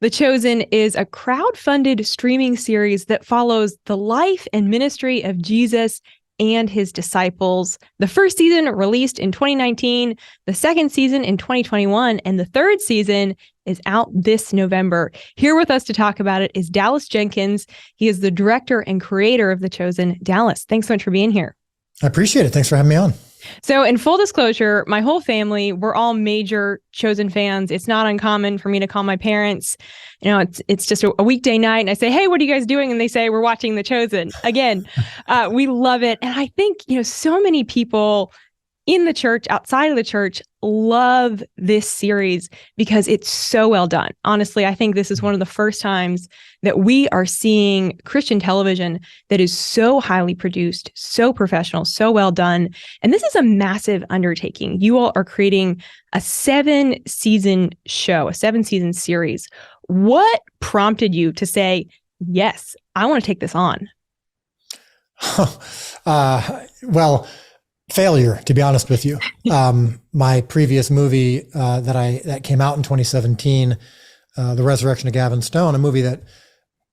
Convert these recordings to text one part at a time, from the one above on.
The Chosen is a crowd-funded streaming series that follows the life and ministry of Jesus and his disciples. The first season released in 2019, the second season in 2021, and the third season is out this November. Here with us to talk about it is Dallas Jenkins. He is the director and creator of The Chosen. Dallas, thanks so much for being here. I appreciate it. Thanks for having me on. So in full disclosure, my whole family, we're all major Chosen fans. It's not uncommon for me to call my parents. You know, it's just a weekday night and I say, hey, what are you guys doing? And they say, we're watching The Chosen. Again, we love it. And I think, so many people in the church, outside of the church, love this series because it's so well done. Honestly, I think this is one of the first times that we are seeing Christian television that is so highly produced, so professional, so well done. And this is a massive undertaking. You all are creating a 7-season show, a 7-season series. What prompted you to say, yes, I want to take this on? Well, failure, to be honest with you. My previous movie that came out in 2017, The Resurrection of Gavin Stone, a movie that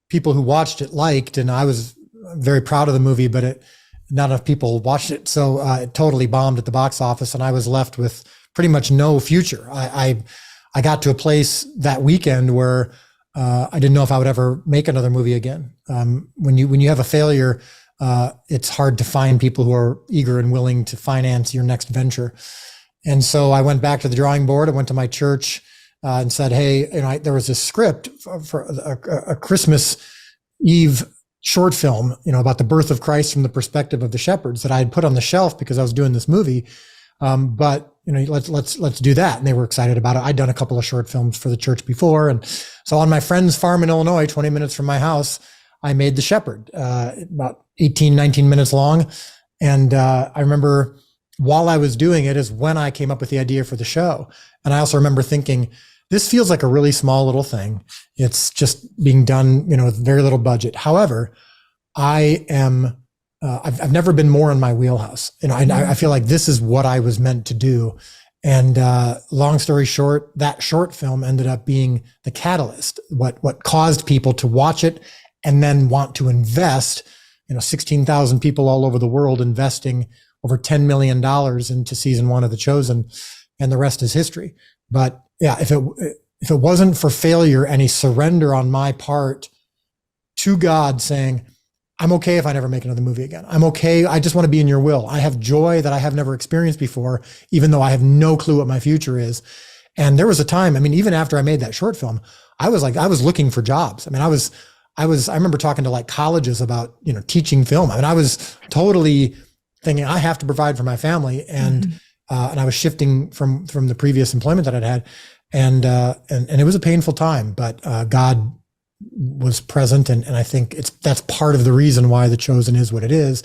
people who watched it liked, and I was very proud of the movie, but not enough people watched it, so it totally bombed at the box office, and I was left with pretty much no future. I got to a place that weekend where I didn't know if I would ever make another movie again. When you have a failure, it's hard to find people who are eager and willing to finance your next venture. And so I went back to the drawing board. I went to my church and said, hey, there was a script for a Christmas Eve short film, about the birth of Christ from the perspective of the shepherds that I had put on the shelf because I was doing this movie. But let's do that. And they were excited about it. I'd done a couple of short films for the church before. And so on my friend's farm in Illinois, 20 minutes from my house, I made The Shepherd, about 18, 19 minutes long. And I remember while I was doing it is when I came up with the idea for the show. And I also remember thinking, this feels like a really small little thing. It's just being done, with very little budget. However, I've never been more in my wheelhouse. I feel like this is what I was meant to do. And long story short, that short film ended up being the catalyst, what caused people to watch it and then want to invest, 16,000 people all over the world investing over $10 million into season 1 of The Chosen, and the rest is history. But yeah, if it wasn't for failure and a surrender on my part to God saying, I'm okay if I never make another movie again. I'm okay. I just want to be in your will. I have joy that I have never experienced before, even though I have no clue what my future is. And there was a time, even after I made that short film, I was looking for jobs. I remember talking to like colleges about, teaching film. I was totally thinking I have to provide for my family. And I was shifting from the previous employment that I'd had. And it was a painful time, but God was present. And I think that's part of the reason why The Chosen is what it is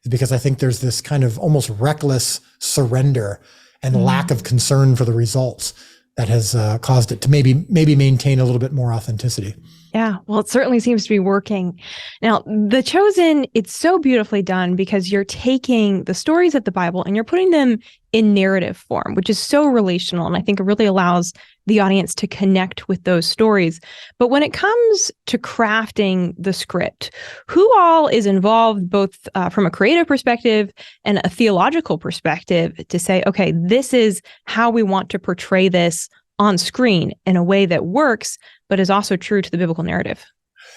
because I think there's this kind of almost reckless surrender and lack of concern for the results that has caused it to maybe maintain a little bit more authenticity. Yeah, well, it certainly seems to be working. Now, The Chosen, it's so beautifully done because you're taking the stories of the Bible and you're putting them in narrative form, which is so relational. And I think it really allows the audience to connect with those stories. But when it comes to crafting the script, who all is involved, both from a creative perspective and a theological perspective, to say, okay, this is how we want to portray this on screen in a way that works, but is also true to the biblical narrative?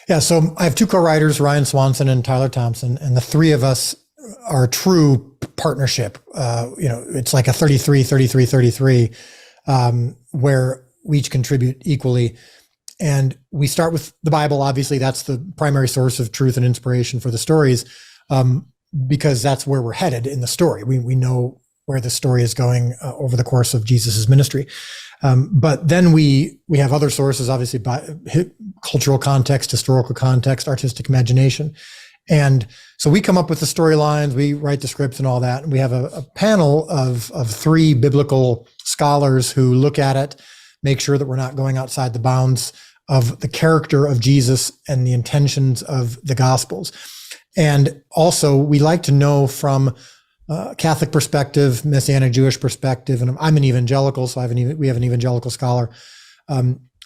Yeah, so I have 2 co-writers, Ryan Swanson and Tyler Thompson, and the 3 of us are a true partnership. It's like a 33, where we each contribute equally. And we start with the Bible. Obviously, that's the primary source of truth and inspiration for the stories, because that's where we're headed in the story. We know where the story is going over the course of Jesus's ministry. But then we have other sources, obviously, by cultural context, historical context, artistic imagination. And so we come up with the storylines, we write the scripts and all that. And we have a panel of 3 biblical scholars who look at it, make sure that we're not going outside the bounds of the character of Jesus and the intentions of the Gospels. And also we like to know from Catholic perspective, Messianic Jewish perspective, and I'm an evangelical, so we have an evangelical scholar.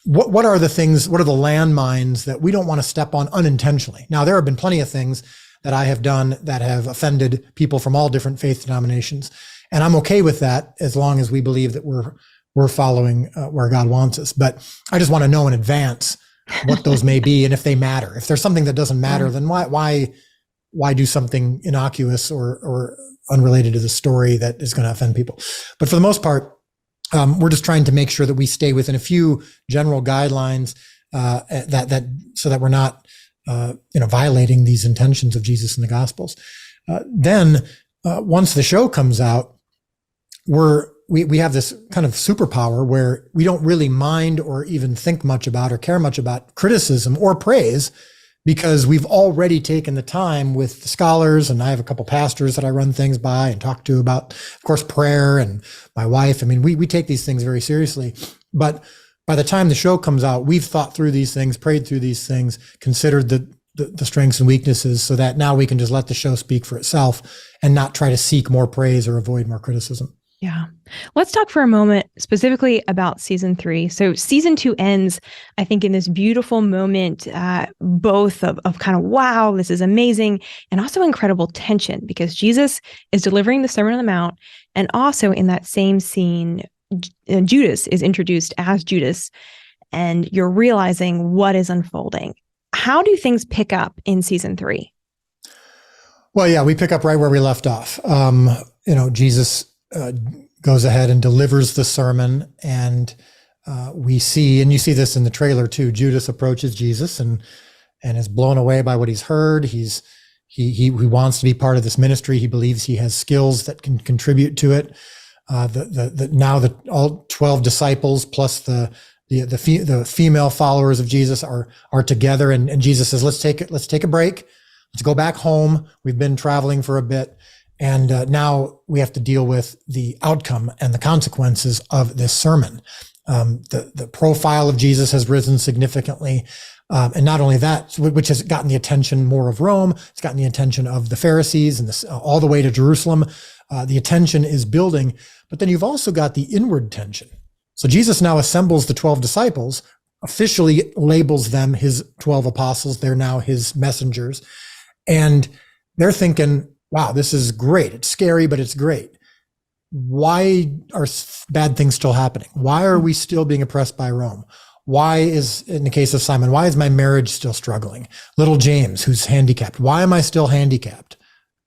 what are the things, what are the landmines that we don't want to step on unintentionally? Now, there have been plenty of things that I have done that have offended people from all different faith denominations. And I'm okay with that as long as we believe that we're following where God wants us. But I just want to know in advance what those may be and if they matter. If there's something that doesn't matter, then why do something innocuous or unrelated to the story that is going to offend people? But for the most part, we're just trying to make sure that we stay within a few general guidelines that so that we're not violating these intentions of Jesus in the Gospels. Then once the show comes out, we have this kind of superpower where we don't really mind or even think much about or care much about criticism or praise, because we've already taken the time with the scholars, and I have a couple pastors that I run things by and talk to about, of course, prayer, and my wife. I mean, we take these things very seriously. But by the time the show comes out, we've thought through these things, prayed through these things, considered the strengths and weaknesses, so that now we can just let the show speak for itself and not try to seek more praise or avoid more criticism. Yeah. Let's talk for a moment specifically about season 3. So season 2 ends, I think, in this beautiful moment, both of kind of, wow, this is amazing, and also incredible tension, because Jesus is delivering the Sermon on the Mount. And also in that same scene, Judas is introduced as Judas, and you're realizing what is unfolding. How do things pick up in season 3? Well, yeah, we pick up right where we left off. Jesus goes ahead and delivers the sermon, and we see, and you see this in the trailer too, Judas approaches Jesus and is blown away by what he's heard. He wants to be part of this ministry. He believes he has skills that can contribute to it. Now all 12 disciples plus the female followers of Jesus are together, and Jesus says, let's take a break. Let's go back home. We've been traveling for a bit. And now we have to deal with the outcome and the consequences of this sermon. The profile of Jesus has risen significantly. And not only that, which has gotten the attention more of Rome, it's gotten the attention of the Pharisees and all the way to Jerusalem. The attention is building, but then you've also got the inward tension. So Jesus now assembles the 12 disciples, officially labels them his 12 apostles. They're now his messengers. And they're thinking, wow, this is great. It's scary, but it's great. Why are bad things still happening? Why are we still being oppressed by Rome? Why is, in the case of Simon, why is my marriage still struggling? Little James, who's handicapped, why am I still handicapped?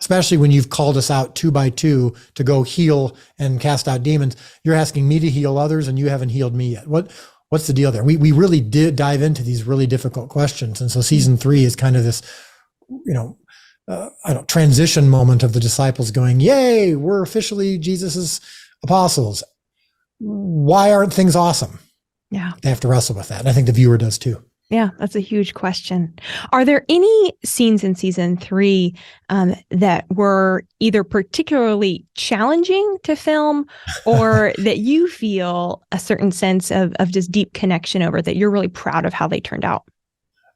Especially when you've called us out 2 by 2 to go heal and cast out demons. You're asking me to heal others, and you haven't healed me yet. What's the deal there? We really did dive into these really difficult questions. And so season 3 is kind of this, transition moment of the disciples going, yay, we're officially Jesus's apostles. Why aren't things awesome? Yeah. They have to wrestle with that. And I think the viewer does too. Yeah, that's a huge question. Are there any scenes in season 3 that were either particularly challenging to film, or that you feel a certain sense of just deep connection over, that you're really proud of how they turned out?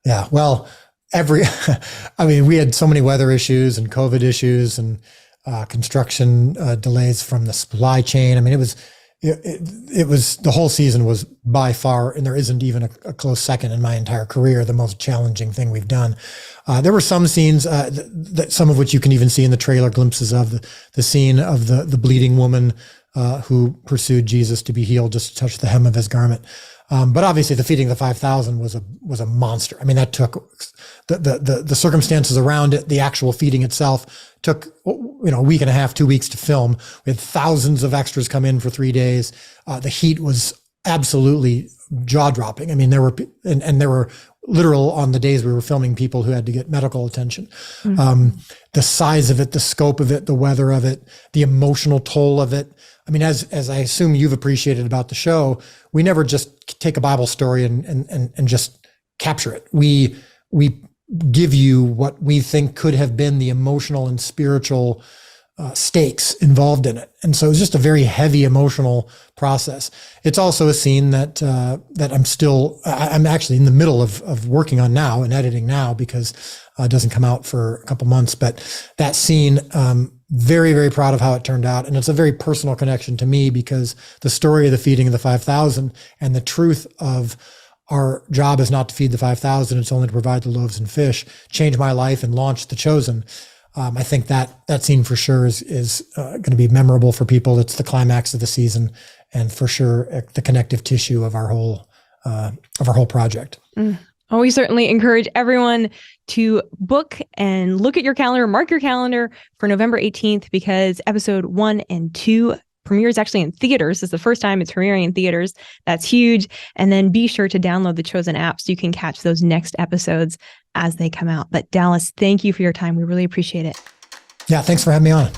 Yeah, well, we had so many weather issues and COVID issues and construction delays from the supply chain. I mean, it was the whole season was by far, and there isn't even a close second in my entire career, the most challenging thing we've done. There were some scenes that some of which you can even see in the trailer, glimpses of the scene of the bleeding woman who pursued Jesus to be healed, just to touch the hem of his garment. But obviously the feeding of the 5,000 was a monster. I mean, that took the circumstances around it. The actual feeding itself took, a week and a half, 2 weeks to film. We had thousands of extras come in for 3 days. The heat was absolutely jaw dropping. I mean, there were literal, on the days we were filming, people who had to get medical attention. Mm-hmm. The size of it, the scope of it, the weather of it, the emotional toll of it. I mean, as I assume you've appreciated about the show, we never just take a Bible story and just capture it. We give you what we think could have been the emotional and spiritual stakes involved in it. And so it's just a very heavy emotional process. It's also a scene that I'm actually in the middle of working on now and editing now, because it doesn't come out for a couple months. But that scene, very, very proud of how it turned out. And it's a very personal connection to me, because the story of the feeding of the 5,000 and the truth of our job is not to feed the 5,000. It's only to provide the loaves and fish, change my life and launch The Chosen. I think that scene for sure is going to be memorable for people. It's the climax of the season, and for sure the connective tissue of our whole project. Oh, we certainly encourage everyone to book and look at your calendar, mark your calendar for November 18th, because episode 1 and 2 premieres actually in theaters. This is the first time it's premiering in theaters. That's huge. And then be sure to download the Chosen app so you can catch those next episodes as they come out. But Dallas, thank you for your time. We really appreciate it. Yeah, thanks for having me on.